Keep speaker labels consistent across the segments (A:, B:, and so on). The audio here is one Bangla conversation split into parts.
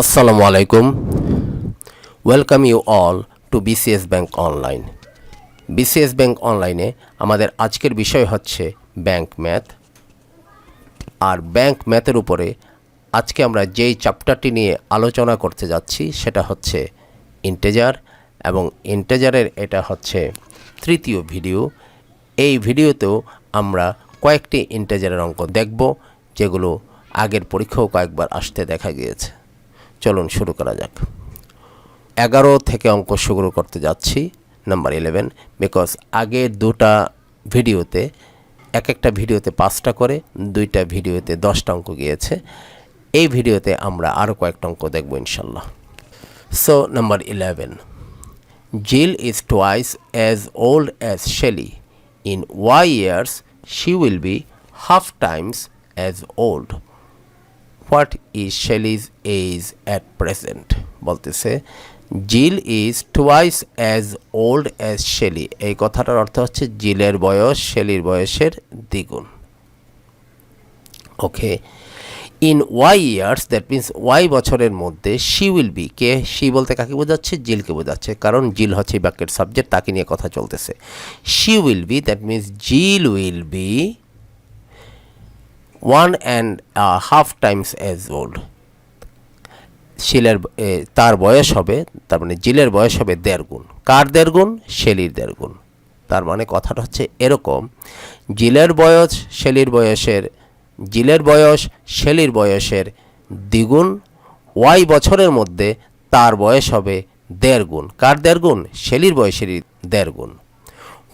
A: Assalamu alaikum. Welcome you all to BCS Bank Online. BCS Bank Online এ আমাদের আজকের বিষয় হচ্ছে ব্যাংক ম্যাথ। আর ব্যাংক ম্যাথের উপরে আজকে আমরা যেই চ্যাপ্টারটি নিয়ে আলোচনা করতে যাচ্ছি সেটা হচ্ছে ইন্টিজার, এবং ইন্টিজারের এটা হচ্ছে তৃতীয় ভিডিও। এই ভিডিওতেও আমরা কয়েকটি ইন্টিজারের অঙ্ক দেখব যেগুলো আগের পরীক্ষাও কয়েকবার আসতে দেখা গিয়েছে। চলুন শুরু করা যাক। 11 থেকে অঙ্ক শুরু করতে যাচ্ছি, নাম্বার 11, বিকজ আগের দুটা ভিডিওতে একটা ভিডিওতে 5টা করে, দুইটা ভিডিওতে 10টা অঙ্ক গিয়েছে। এই ভিডিওতে আমরা আরও কয়েকটা অঙ্ক দেখব ইনশাল্লাহ। So number 11, Jill is twice as old as Shelley. In Y years, she will be half times as old. What is Shelley's age at present? বলতেছে Jill is twice as old as Shelley. এই কথাটার অর্থ হচ্ছে জিলের বয়স শেলির বয়সের দ্বিগুণ। Okay, in Y years, that means Y বছরের মধ্যে, শি উইল বি, কে শি বলতে কাকে বোঝাচ্ছে? জিলকে বোঝাচ্ছে, কারণ জিল হচ্ছে বাক্যের সাবজেক্ট, তাকে নিয়ে কথা চলতেছে। She will be, that means Jill will be 1.5 times as old. শিলের তার বয়স হবে, তার মানে জিলের বয়স হবে 1.5 গুণ। কার 1.5 গুণ? শেলির 1.5 গুণ। তার মানে কথাটা হচ্ছে এরকম, জিলের বয়স শেলির বয়সের দ্বিগুণ। ওয়াই বছরের মধ্যে তার বয়স হবে 1.5 গুণ। কার 1.5 গুণ? শেলির বয়সের 1.5 গুণ।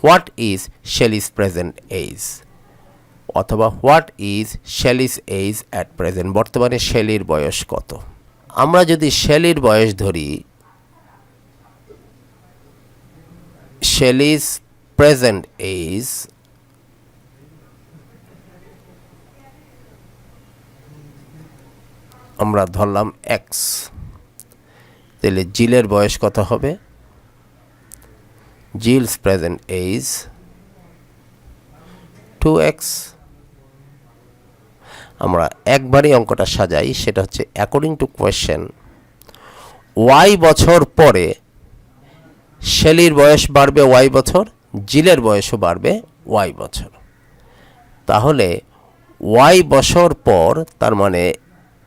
A: What is Shelley's present age, অথবা what is Shelley's age at present, বর্তমানে শেলির বয়স কত? আমরা যদি শেলির বয়স ধরি, শেলিস প্রেজেন্ট এজ আমরা ধরলাম এক্স, তাহলে জিলের বয়স কত হবে? জিলস প্রেজেন্ট এজ 2x। আমরা একবারই অঙ্কটা সাজাই, সেটা হচ্ছে অ্যাকর্ডিং টু কোয়েশ্চেন, ওয়াই বছর পরে শেলির বয়স বাড়বে ওয়াই বছর, জিলের বয়সও বাড়বে ওয়াই বছর। তাহলে ওয়াই বছর পর, তার মানে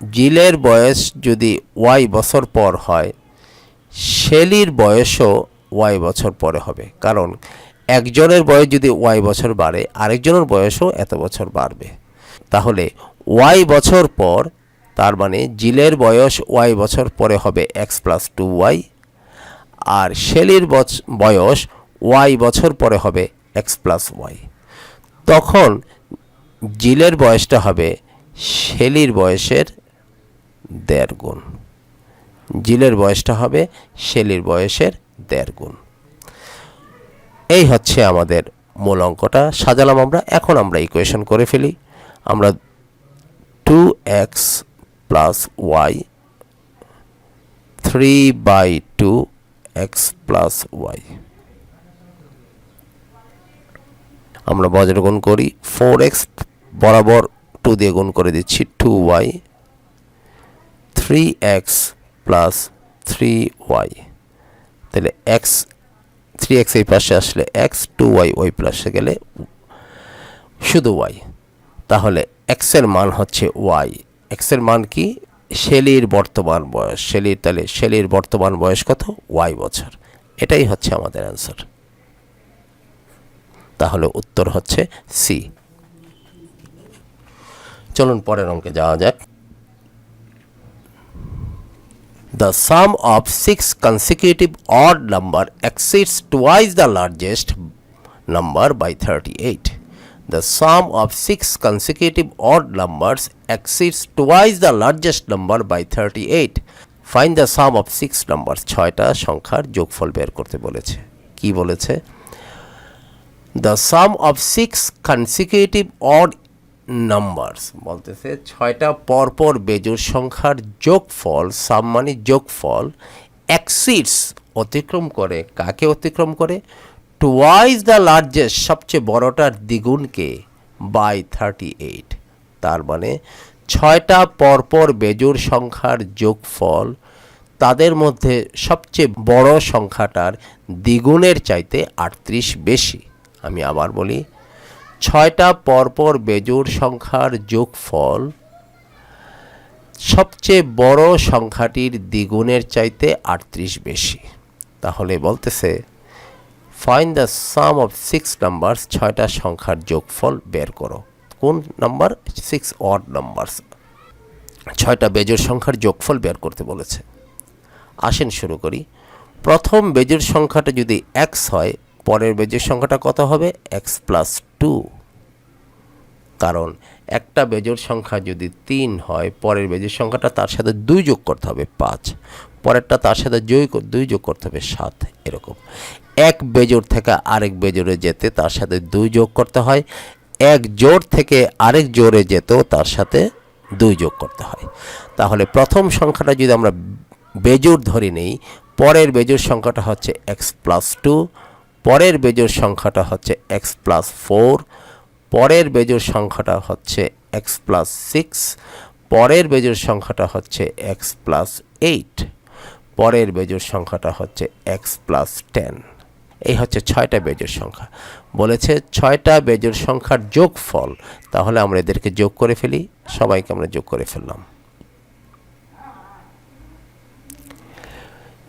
A: জিলের বয়স যদি ওয়াই বছর পর হয়, শেলির বয়সও ওয়াই বছর পরে হবে, কারণ একজনের বয়স যদি ওয়াই বছর বাড়ে, আরেকজনের বয়সও এত বছর বাড়বে। তাহলে ওয়াই বছর পর, তার মানে জিলের বয়স ওয়াই বছর পরে হবে এক্স প্লাস 2y, আর শেলির বয়স ওয়াই বছর পরে হবে এক্স প্লাস ওয়াই। তখন জিলের বয়সটা হবে শেলির বয়সের 1.5 গুণ। জিলের বয়সটা হবে শেলির বয়সের 1.5 গুণ। এই হচ্ছে আমাদের মূল অঙ্কটা সাজালাম আমরা। এখন আমরা ইকুয়েশন করে ফেলি। আমরা 2x plus Y 3/2x plus Y, আমরা বজ্র গুণ করি। 4x বরাবর 2 দিয়ে গুণ করে দিচ্ছি, 2y 3x প্লাস 3y, তাহলে x 3x এই পাশে আসলে x, 2y ওই পাশে গেলে শুধু y। তাহলে x এর মান হচ্ছে y। x এর মান কি? শেলির বর্তমান বয়স। তাহলে শেলির বর্তমান বয়স কত? y বছর। এটাই হচ্ছে আমাদের অ্যান্সার। তাহলে উত্তর হচ্ছে সি। চলুন পরের অঙ্কে যাওয়া যাক। The sum of 6 consecutive odd number exceeds twice the largest number by 38. The sum of 6 consecutive odd numbers exceeds twice the largest number by 38. Find the sum of 6 numbers. 6টা সংখ্যার যোগফল বের করতে বলেছে। কি বলেছে? The sum of 6 consecutive odd numbers বলতেছে 6টা পরপর বেজোড় সংখ্যার যোগফল, সাম মানে যোগফল, এক্সিডস অতিক্রম করে, কাকে অতিক্রম করে? টুয়াইস দ্য লার্জেস্ট, সবচেয়ে বড়টার দ্বিগুণকে, বাই 38। তার মানে 6টা পরপর বেজোড় সংখ্যার যোগফল তাদের মধ্যে সবচেয়ে বড় সংখ্যাটার দ্বিগুণের চাইতে 38 বেশি। আমি আবার বলি, 6টা পরপর বেজোড় সংখ্যার যোগফল সবচেয়ে বড় সংখ্যাটির দ্বিগুণের চাইতে 38 বেশি। তাহলে বলতেছে find the sum of 6 numbers, 6টা সংখ্যার যোগফল বের করো। কোন নাম্বার? 6 অড নাম্বারস, 6টা বেজোড় সংখ্যার যোগফল বের করতে বলেছে। আসেন শুরু করি। প্রথম বেজোড় সংখ্যাটা যদি x হয়, পরের বেজোড় সংখ্যাটা কত হবে? x plus 2। কারণ একটা বেজোড় সংখ্যা যদি 3 হয়, পরের বেজোড় সংখ্যাটা তার সাথে 2 যোগ করতে হবে 5, পরেরটা তার সাথে 2 যোগ করতে হবে 7। এরকম এক বেজোড় থেকে আরেক বেজোড়ে যেতে তার সাথে 2 যোগ করতে হয়, এক জোড় থেকে আরেক জোড়ে যেতেও তার সাথে 2 যোগ করতে হয়। তাহলে প্রথম সংখ্যাটা যদি আমরা বেজোড় ধরে নেই, পরের বেজোড় সংখ্যাটা হচ্ছে x প্লাস 2, পরের বেজোড় সংখ্যাটা হচ্ছে x প্লাস 4, পরের বেজোড় সংখ্যাটা হচ্ছে x প্লাস 6, পরের বেজোড় সংখ্যাটা হচ্ছে x প্লাস 8, পরের বেজোড় সংখ্যাটা হচ্ছে x প্লাস 10। এই হচ্ছে 6টা বেজোড় সংখ্যা। বলেছে 6টা বেজোড় সংখ্যার যোগফল, তাহলে আমরা এদেরকে যোগ করে ফেলি। সবাইকে আমরা যোগ করে ফেললাম।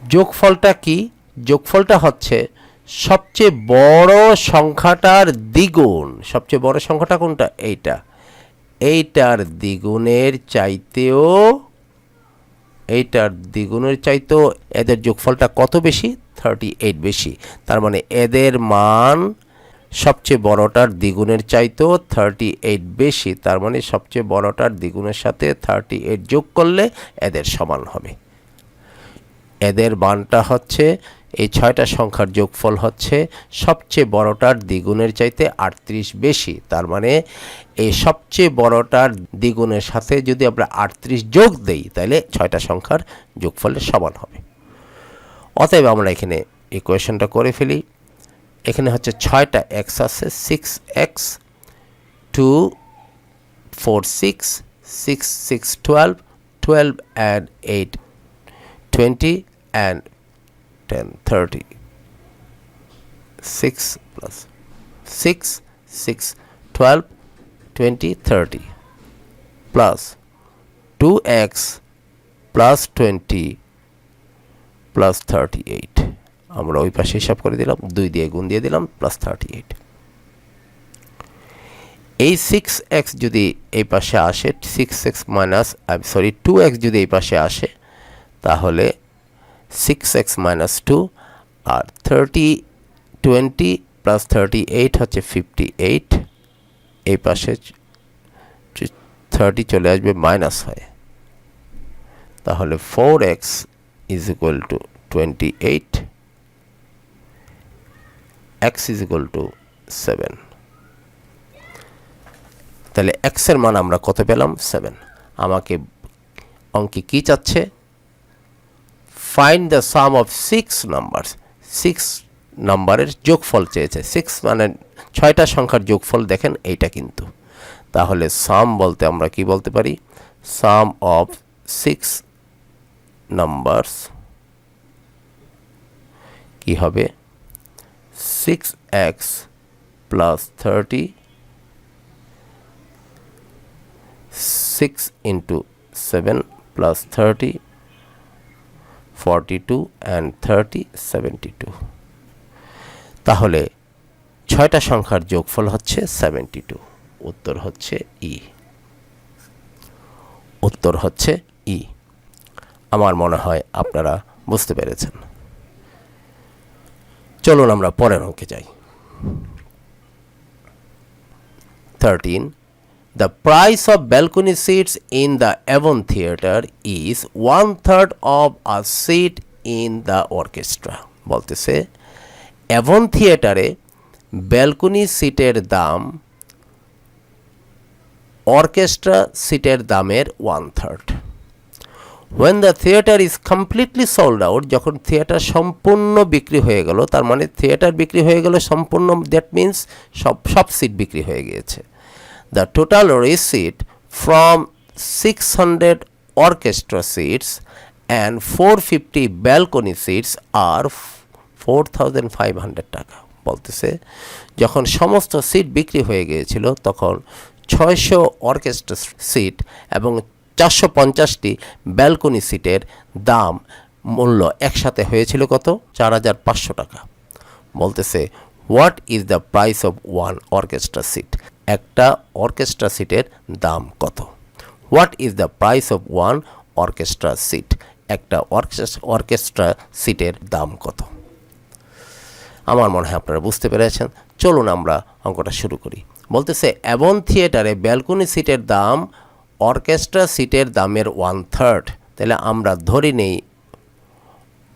A: যোগফলটা কি? যোগফলটা হচ্ছে সবচেয়ে বড় সংখ্যাটার দ্বিগুণ। সবচেয়ে বড় সংখ্যাটা কোনটা? এইটার দ্বিগুণের চাইতেও এদের যোগফলটা কত বেশি? 38 বেশি। তার মানে এদের মান সবচেয়ে বড়টার দ্বিগুণের চাইতেও 38 বেশি। তার মানে সবচেয়ে বড়টার দ্বিগুণের সাথে 38 যোগ করলে এদের সমান হবে। এদের মানটা হচ্ছে, এই 6টা সংখ্যার যোগফল হচ্ছে সবচেয়ে বড়টার দ্বিগুণের চাইতে 38 বেশি। তার মানে এই সবচেয়ে বড়টার দ্বিগুণের সাথে যদি আমরা 38 যোগ দেই, তাহলে 6টা সংখ্যার যোগফলের সমান হবে। অতএব আমরা এখানে ইকুয়েশনটা করে ফেলি। এখানে হচ্ছে 6টা x আছে, 6x, 2 4 6, 6 6 12, 12 and 8 20 and 10 30, 6 plus 6 6 12 20 30 plus 2x plus 20 plus 38। আমরা ওই পাশে হিসাব করে দিলাম, 2 দিয়ে গুণ দিয়ে দিলাম, প্লাস 38। এই 6x যদি এই পাশে আসে, 6x মাইনাস 2x যদি এই পাশে আসে, তাহলে 6x মাইনাস 2 আর 20 প্লাস 38 হচ্ছে 58। এই পাশে 30 চলে আসবে মাইনাস হয়ে, তাহলে 4x is equal two 28, x is equal two 7। তাহলে x এর মান আমরা কত পেলাম? 7। আমাকে অঙ্কে কি চাচ্ছে? Find the sum of 6 numbers. 6 নাম্বারের যোগফল চেয়েছে। 6 মানে 6টা সংখ্যার যোগফল। দেখেন এইটা কিন্তু, তাহলে সাম বলতে আমরা কি বলতে পারি? সাম অফ 6 নাম্বারস কি হবে? 6x plus 30, 6 into 7 plus 30, 42 and 30 72। তাহলে 6টা সংখ্যার যোগফল হচ্ছে 72। উত্তর হচ্ছে ই। উত্তর হচ্ছে ই। আমার মনে হয় আপনারা বুঝতে পেরেছেন। চলুন আমরা পরের অঙ্কে যাই। 13. The price of balcony seats in the Avon Theatre is 1/3 of a seat in the orchestra. বলতেছে অ্যাভন থিয়েটারে ব্যালকনি সিটের দাম অর্কেস্ট্রা সিটের দামের 1/3। When the theatre is completely sold out, যখন থিয়েটার সম্পূর্ণ বিক্রি হয়ে গেল, তার মানে থিয়েটার বিক্রি হয়ে গেল সম্পূর্ণ, দ্যাট মিন্স সব সিট বিক্রি হয়ে গিয়েছে। The total receipt from 600 orchestra seats and 450 balcony seats are 4,500 টাকা। বলতেছে যখন সমস্ত সিট বিক্রি হয়ে গিয়েছিল তখন 600 অর্কেস্ট্রা সিট এবং 450টি ব্যালকনি সিটের দাম মূল্য একসাথে হয়েছিল কত? 4,500 টাকা। বলতেছে what is the price of one orchestra seat? একটা অর্কেস্ট্রা সিটের দাম কত? What is the price of one orchestra seat? একটা অর্কেস্ট্রা সিটের দাম কত? আমার মনে হয় আপনারা বুঝতে পেরেছেন। চলুন আমরা অঙ্কটা শুরু করি। বলতেছে অ্যাভন থিয়েটারে ব্যালকনি সিটের দাম অর্কেস্ট্রা সিটের দামের 1/3। তাহলে আমরা ধরে নেই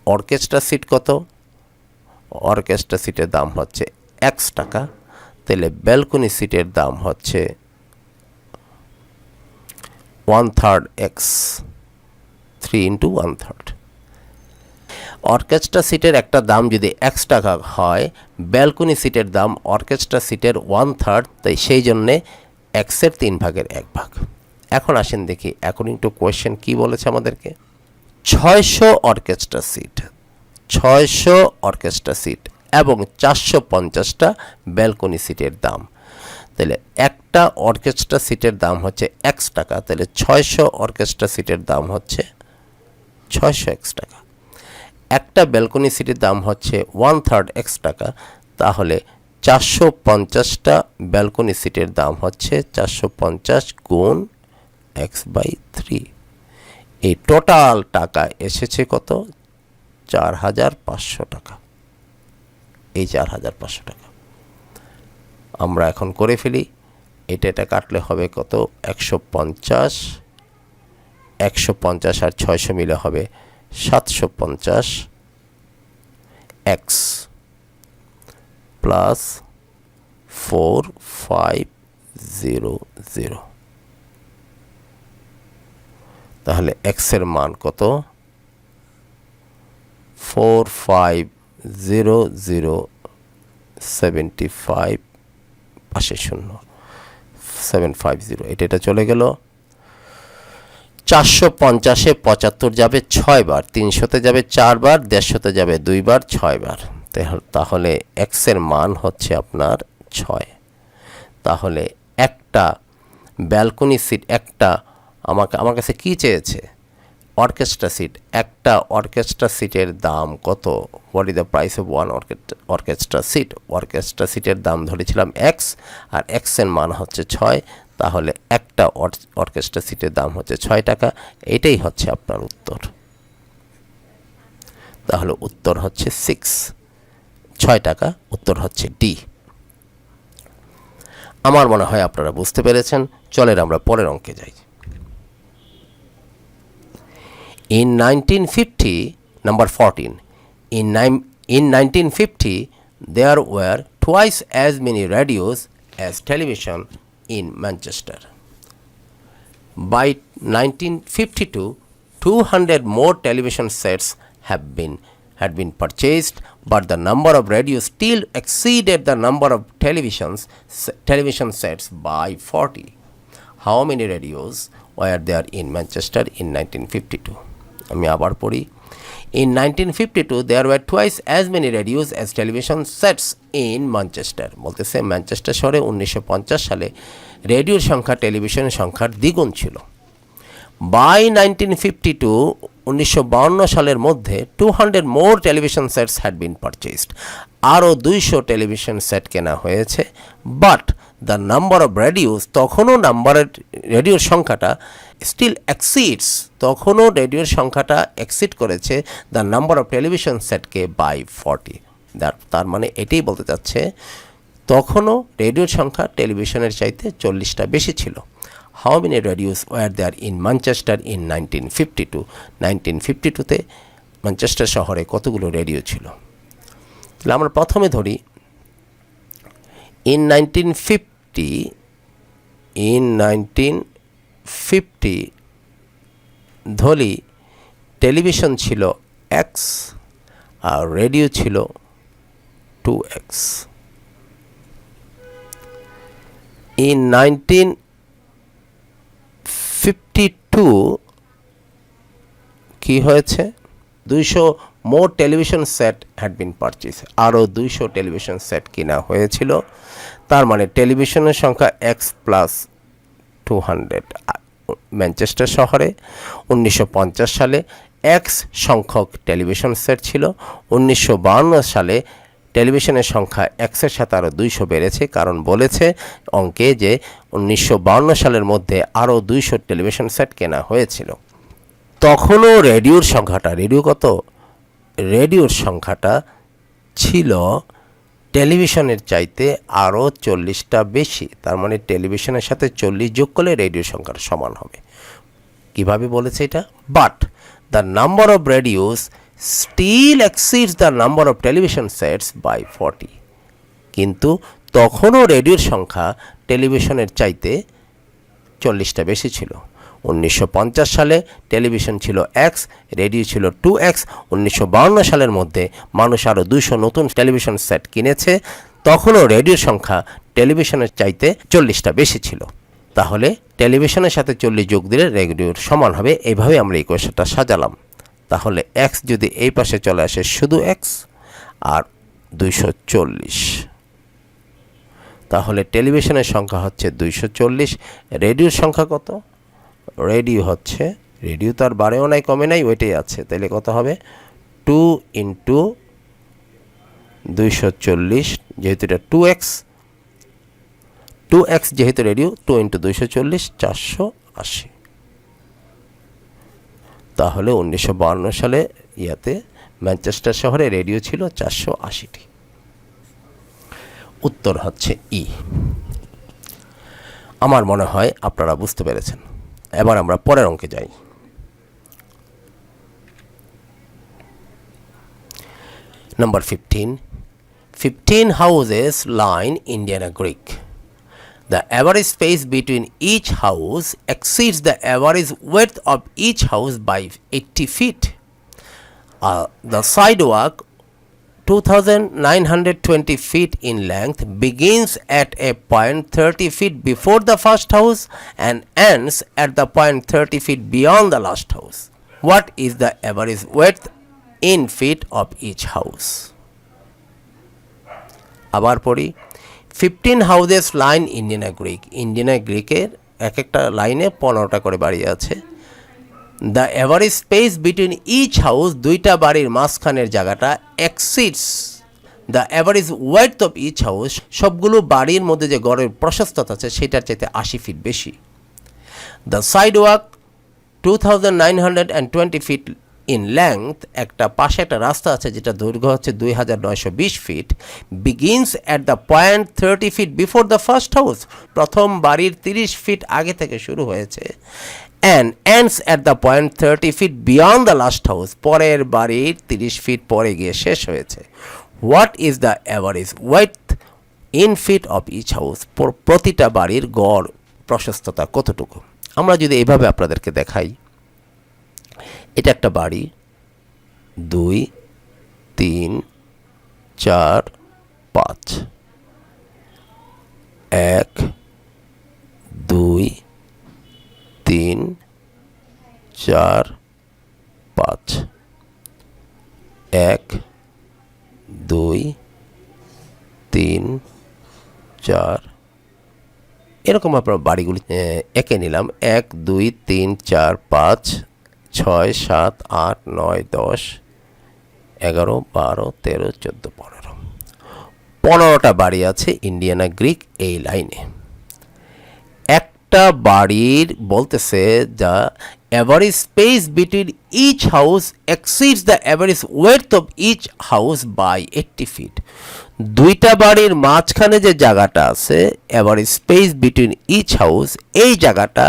A: অর্কেস্ট্রা সিট কত? অর্কেস্ট্রা সিটের দাম হচ্ছে x টাকা। তাহলে ব্যালকনি সিটের দাম হচ্ছে 1/3 x, 3 × 1/3। অর্কেস্ট্রা সিটের একটা দাম যদি x টাকা হয়, ব্যালকনি সিটের দাম অর্কেস্ট্রা সিটের 1/3, তাই সেই জন্যে x-এর 3/1 এখন আসেন দেখি অ্যাকর্ডিং টু কোয়েশ্চেন কী বলেছে আমাদেরকে। 600 অর্কেস্ট্রা সিট, 600 অর্কেস্ট্রা সিট এবং 450টা ব্যালকনি সিটের দাম। তাহলে একটা অর্কেস্ট্রা সিটের দাম হচ্ছে x টাকা। তাহলে 600 অর্কেস্ট্রা সিটের দাম হচ্ছে 600 x টাকা। একটা ব্যালকনি সিটের দাম হচ্ছে 1/3 x টাকা। তাহলে 450টা ব্যালকনি সিটের দাম হচ্ছে 450 গুণ x/3। এই টোটাল টাকা এসেছে কত? 4,500 টাকা। এই 4,500 টাকা আমরা এখন করে ফেলি। এটা কাটলে হবে কত? 150, 150 আর 600 মিলে হবে 750 x প্লাস 4500। তাহলে x এর মান কত? 450075 পাশে 0 750। এটা চলে গেল। 450-এ 75 যাবে 6 বার, 300-তে যাবে 4 বার, 150-তে যাবে 2 বার, 6 বার। তাহলে x এর মান হচ্ছে আপনার 6। তাহলে একটা ব্যালকনি সিট, একটা আমার কাছে কি চেয়েছে? Orchestra seat. একটা অর্কেস্ট্রা সিটের দাম কত? What is the price of one orchestra seat? Orchestra সিটের দাম ধরেছিলাম x, আর x এর মান হচ্ছে 6। তাহলে একটা অর্কেস্ট্রা সিটের দাম হচ্ছে 6 টাকা। এটাই হচ্ছে আপনার উত্তর। তাহলে উত্তর হচ্ছে 6 টাকা। উত্তর হচ্ছে ডি। আমার মনে হয় আপনারা বুঝতে পেরেছেন। চলেন আমরা পরের অঙ্কে যাই। In 1950, number 14, in 1950, there were twice as many radios as television in Manchester. By 1952, 200 more television sets had been purchased, but the number of radios still exceeded the number of television sets by 40. How many radios were there in Manchester in 1952? আমি আবার পড়ি। In 1952 there were twice as many radios as television sets in Manchester. বলতেছে ম্যানচেস্টার শহরে 1950 সালে রেডিওর সংখ্যা টেলিভিশনের সংখ্যার দ্বিগুণ ছিল। By 1952, 1952 সালের মধ্যে 200 more television sets had been purchased. আরও 200 টেলিভিশন সেট কেনা হয়েছে। But the number of radios, তখনও রেডিওর সংখ্যাটা স্টিল এক্সিডস, তখনও রেডিওর সংখ্যাটা এক্সিড করেছে দ্য নাম্বার অফ টেলিভিশন সেটকে বাই 40। তার মানে এটাই বলতে চাচ্ছে তখনও রেডিওর সংখ্যা টেলিভিশনের চাইতে 40টা বেশি ছিল। How many radios were there in Manchester in 1952? 1952-তে Manchester শহরে কতগুলো রেডিও ছিল? তাহলে আমরা প্রথমে ধরি in 1950 ধরি টেলিভিশন ছিল x আর রেডিও ছিল 2x। in 1950 52 কি হয়েছে, 200 more television set had been purchase, আরও 200 টেলিভিশন সেট কিনা হয়েছিল। তার মানে টেলিভিশনের সংখ্যা এক্স প্লাস 200 ম্যানচেস্টার শহরে 1950 সালে এক্স সংখ্যক টেলিভিশন সেট ছিল। 1952 সালে টেলিভিশনের সংখ্যা এক্সের সাথে আরও 200 বেড়েছে, কারণ বলেছে অঙ্কে যে 1952 সালের মধ্যে আরও 200 টেলিভিশন সেট কেনা হয়েছিল। তখনও রেডিওর সংখ্যাটা, রেডিওর সংখ্যাটা ছিল টেলিভিশনের চাইতে আরও 40টা বেশি। তার মানে টেলিভিশনের সাথে 40 যোগ করলে রেডিওর সংখ্যাটা সমান হবে। কিভাবে বলেছে এটা? But the number of radios still exceeds the number of television sets by 40। কিন্তু তখনও রেডিওর সংখ্যা টেলিভিশনের চাইতে 40টা বেশি ছিল। 1950 সালে টেলিভিশন ছিল এক্স, রেডিও ছিল 2x। 1952 সালের মধ্যে মানুষ আরও 200 নতুন টেলিভিশন সেট কিনেছে, তখনও রেডিওর সংখ্যা টেলিভিশনের চাইতে 40টা বেশি ছিল। তাহলে টেলিভিশনের সাথে 40 যোগ দিলে রেডিওর সমান হবে। এইভাবে আমরা এই কোয়েশ্চনটা সাজালাম। তাহলে এক্স যদি এই পাশে চলে আসে শুধু এক্স আর 240, তাহলে টেলিভিশনের সংখ্যা হচ্ছে 240। রেডিওর সংখ্যা কত? রেডিও তো আর বাড়েও নাই কমে নাই, ওইটাই আছে। তাহলে কত হবে? 2 × 240, যেহেতু এটা 2x যেহেতু রেডিও, 2 × 240 480। তাহলে 1952 সালে ম্যানচেস্টার শহরে রেডিও ছিল 480টি। উত্তর হচ্ছে ই। আমার মনে হয় আপনারা বুঝতে পেরেছেন। এবার আমরা পরের অঙ্কে যাই। Number 15 houses line Indiana Creek. The average space between each house exceeds the average width of each house by 80 feet. The sidewalk, 2,920 feet in length, begins at a point 30 feet before the first house and ends at the point 30 feet beyond the last house. What is the average width in feet of each house? আবার পড়ি। 15 houses line Indiana Creek. Indiana গ্রিকের এক একটা লাইনে 15টা করে বাড়ি আছে। The average space between each house, দুইটা বাড়ির মাঝখানের জায়গাটা, exceeds the average width of each house, সবগুলো বাড়ির মধ্যে যে গড়ের প্রশস্ততা আছে সেটার চাইতে 80 ফিট বেশি। The sidewalk 2,920 feet in length, একটা পাশে একটা রাস্তা আছে যেটা দৈর্ঘ্য হচ্ছে 2,920 feet. Begins at the point 30 feet before the first house, প্রথম বাড়ির 30 ফিট আগে থেকে শুরু হয়েছে। And ends at the point 30 feet beyond the last house, পরের বাড়ির 30 ফিট পরে গিয়ে শেষ হয়েছে। What is the average width in feet of each house, প্রতিটা বাড়ির গড় প্রশস্ততা কতটুকু? আমরা যদি এইভাবে আপনাদেরকে দেখাই, এটা একটা বাড়ি, 2 3 4 5, 1 2 3 4 5, 1 2 3 4, এরকম আপনার বাড়িগুলি এঁকে নিলাম। 1 2 3 4 5 6 7 8 9 10 11 12 13 14 15, 15টা বাড়ি আছে ইন্ডিয়ানা গ্রিক এই লাইনে। একটা বাড়ির বলতেছে the average space between each house exceeds the average width of each house by 80 feet. দুইটা বাড়ির মাঝখানে যে জায়গাটা আছে, average space between each house, এই জায়গাটা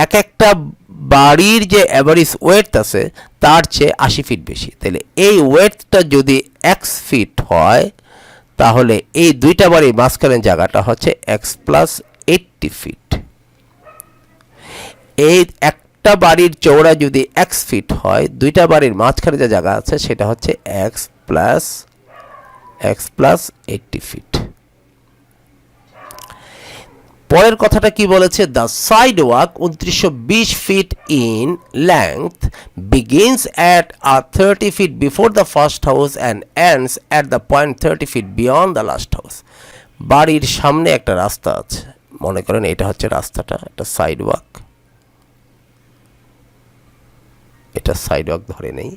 A: এক একটা বাড়ির যে অ্যাভারেজ ওয়েডথ আছে তার চেয়ে 80 ফিট বেশি। তাহলে এই ওয়েডথটা যদি x ফিট হয়, তাহলে এই দুইটা বাড়ির মাঝখানের জায়গাটা হচ্ছে x প্লাস 80 ফিট। এই একটা বাড়ির চওড়া যদি x ফিট হয়, দুইটা বাড়ির মাঝখানে যে জায়গা আছে সেটা হচ্ছে x প্লাস 80 ফিট। পরের কথাটা কি বলেছে, the sidewalk 2920 feet in length begins at 30 feet before the first house and ends at the point 30 feet beyond the last house. বাড়ির সামনে একটা রাস্তা আছে, মনে করেন এটা হচ্ছে রাস্তাটা, একটা সাইড ওয়াক, এটা সাইড ওয়াক ধরে নেই,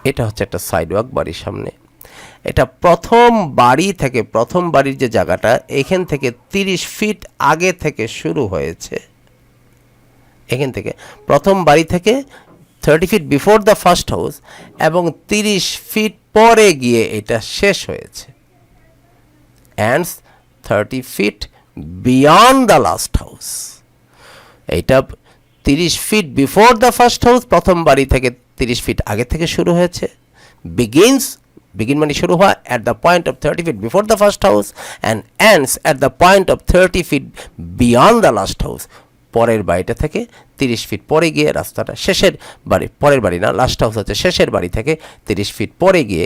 A: এটা হচ্ছে একটা সাইড ওয়াক বাড়ির সামনে। এটা প্রথম বাড়ির যে জায়গাটা, এখান থেকে 30 ফিট আগে থেকে শুরু হয়েছে, এখান থেকে প্রথম বাড়ি থেকে 30 feet before the first house, এবং 30 ফিট পরে গিয়ে এটা শেষ হয়েছে, and 30 feet beyond the last house. এইটা 30 feet before the first house, প্রথম বাড়ি থেকে 30 ফিট আগে থেকে শুরু হয়েছে, বিগিন মানে শুরু হয়, at the point of 30 feet before the first house and ends at the point of 30 feet beyond the last house. পরের বাড়িটা থেকে 30 ফিট পরে গিয়ে রাস্তাটা শেষের বাড়ি, পরের বাড়ি না, লাস্ট হাউস হচ্ছে শেষের বাড়ি থেকে 30 ফিট পরে গিয়ে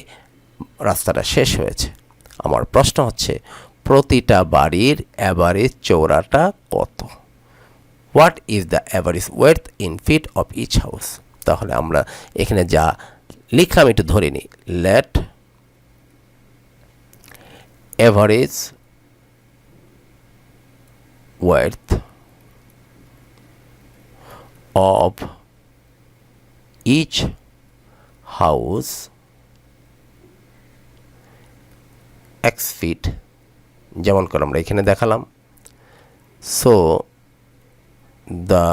A: রাস্তাটা শেষ হয়েছে। আমার প্রশ্ন হচ্ছে, প্রতিটা বাড়ির অ্যাভারেজ চওড়াটা কত? What is the average width in feet of each house? তাহলে আমরা এখানে যা লিখলাম একটু ধরে নিই। Let average width of each house x feet, যেমন করে আমরা এখানে দেখালাম। So the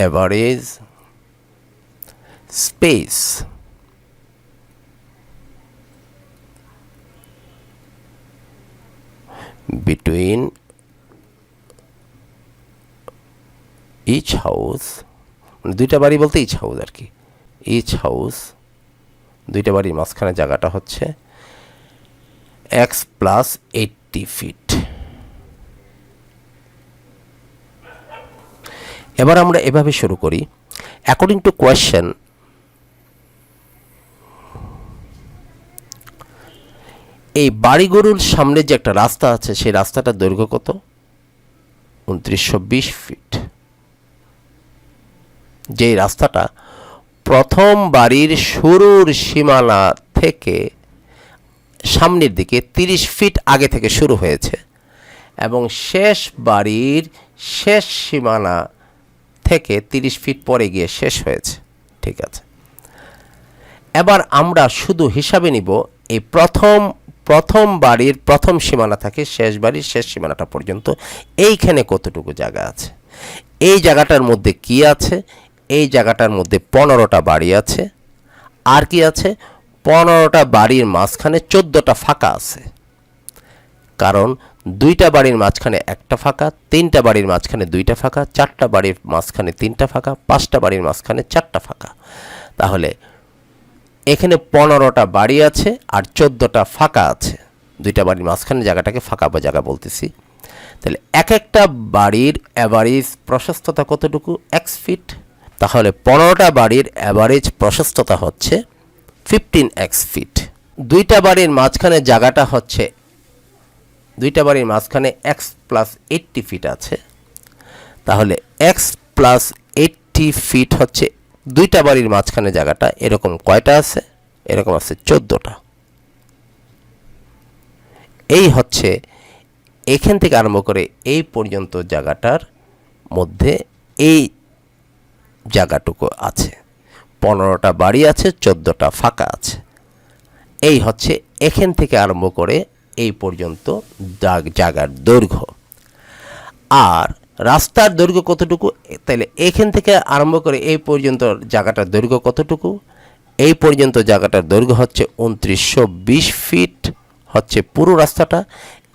A: average space between each house, মানে দুইটা বাড়ি বলতে ইচ হাউস আর কি, ইচ হাউস, দুইটা বাড়ির মাঝখানে জায়গাটা হচ্ছে x+80 ফিট। এবার আমরা এভাবে শুরু করি। অ্যাকর্ডিং টু কোয়েশ্চেন, এই বাড়িগুলোর সামনে যে একটা রাস্তা আছে, সেই রাস্তাটার দৈর্ঘ্য কত? 2920 ফিট। যেই রাস্তাটা প্রথম বাড়ির শুরুর সীমানা থেকে সামনের দিকে 30 ফিট আগে থেকে শুরু হয়েছে এবং শেষ বাড়ির শেষ সীমানা থেকে 30 ফিট পরে গিয়ে শেষ হয়েছে, ঠিক আছে। এবার আমরা শুধু হিসাবে নিব এই প্রথম বাড়ির প্রথম সীমানা থেকে শেষ বাড়ির শেষ সীমানাটা পর্যন্ত এইখানে কতটুকু জায়গা আছে। এই জায়গাটার মধ্যে কি আছে? এই জায়গাটার মধ্যে 15টা বাড়ি আছে। আর কি আছে? 15টা বাড়ির মাঝখানে 14টা ফাঁকা আছে, কারণ 2টা বাড়ির মাঝখানে একটা ফাঁকা, 3টা বাড়ির মাঝখানে 2টা ফাঁকা, 4টা বাড়ির মাঝখানে 3টা ফাঁকা, 5টা বাড়ির মাঝখানে 4টা ফাঁকা। তাহলে এখানে 15টা বাড়ি আছে আর 14টা ফাঁকা আছে। 2টা বাড়ির মাঝখানে জায়গাটাকে ফাঁকা বা জায়গা বলতেছি। তাহলে এক একটা বাড়ির অ্যাভারেজ প্রশস্ততা কতটুকু? x feet. তাহলে 15টা বাড়ির অ্যাভারেজ প্রশস্ততা হচ্ছে 15x ফিট। 2টা বাড়ির মাঝখানে জায়গাটা হচ্ছে, 2টা বাড়ির মাঝখানে x+80 ফিট আছে। তাহলে x+80 ফিট হচ্ছে 2টা বাড়ির মাঝখানে জায়গাটা। এরকম কয়টা আছে? এরকম আছে 14টা। এই হচ্ছে এখান থেকে আরম্ভ করে এই পর্যন্ত জায়গাটার মধ্যে এই জায়গাটুকু আছে। 15টা বাড়ি আছে, 14টা ফাঁকা আছে। এই হচ্ছে এখান থেকে আরম্ভ করে এই পর্যন্ত জায়গার দৈর্ঘ্য। আর রাস্তার দৈর্ঘ্য কতটুকু? তাহলে এখান থেকে আরম্ভ করে এই পর্যন্ত জায়গাটার দৈর্ঘ্য কতটুকু? এই পর্যন্ত জায়গাটার দৈর্ঘ্য হচ্ছে 2920 ফিট হচ্ছে পুরো রাস্তাটা।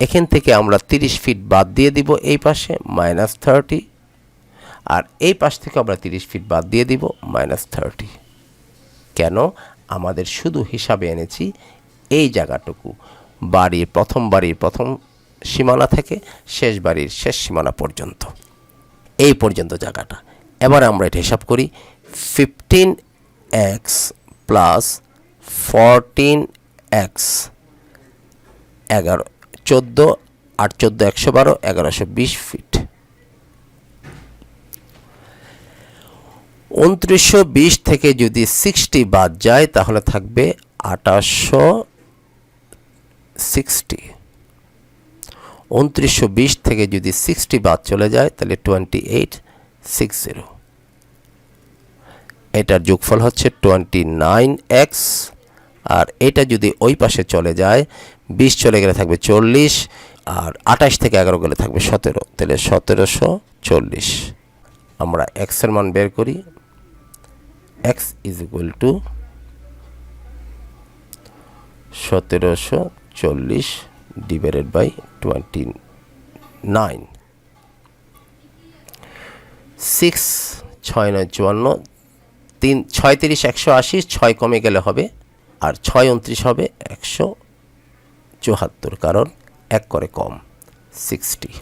A: এখান থেকে আমরা 30 ফিট বাদ দিয়ে দিব এই পাশে, -30, আর এই পাশ থেকে আমরা 30 ফিট বাদ দিয়ে দিব, -30। কেন? আমাদের শুধু হিসাবে এনেছি এই জায়গাটুকু, বাড়ির প্রথম সীমানা থেকে শেষ বাড়ির শেষ সীমানা পর্যন্ত, এই পর্যন্ত জায়গাটা। এবার আমরা এটা হিসাব করি। 15x + 14x 14 8 14 112 1120 fit. 2920 থেকে যদি 60 বাদ যায় তাহলে থাকবে 2860। 2920 থেকে যদি 60 বাদ চলে যায় তাহলে 2860। এটার যোগফল হচ্ছে 29x, আর এটা যদি ওই পাশে চলে যায় 20 চলে গেলে থাকবে 40, আর 28 থেকে 11 গেলে থাকবে 17, তাহলে 1740। আমরা x এর মান বের করি। x is equal to 1740 divided by 29। 6 6 9 54, 3 36 180, 6 কমে গেলে হবে, আর 6 29 হবে 174, কারণ 1 করে কম 60।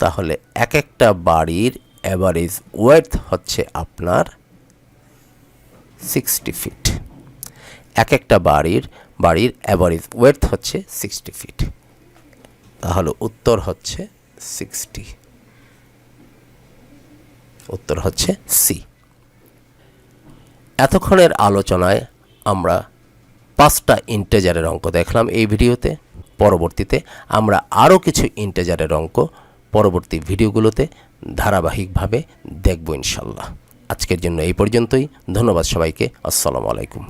A: তাহলে এক একটা বাড়ির অ্যাভারেজ ওয়েডথ হচ্ছে আপনার 60 ফিট। এক একটা বাড়ির অ্যাভারেজ ওয়েডথ হচ্ছে 60 ফিট। তাহলে উত্তর হচ্ছে 60। উত্তর হচ্ছে সি। এতক্ষণের আলোচনায় আমরা 5টা ইন্টিজারের অঙ্ক দেখলাম এই ভিডিওতে। পরবর্তীতে আমরা আরও কিছু ইন্টিজারের অঙ্ক পরবর্তী ভিডিওগুলোতে ধারাবাহিকভাবে দেখব ইনশাল্লাহ। আজকের জন্য এই পর্যন্তই। ধন্যবাদ সবাইকে। আসসালামু আলাইকুম।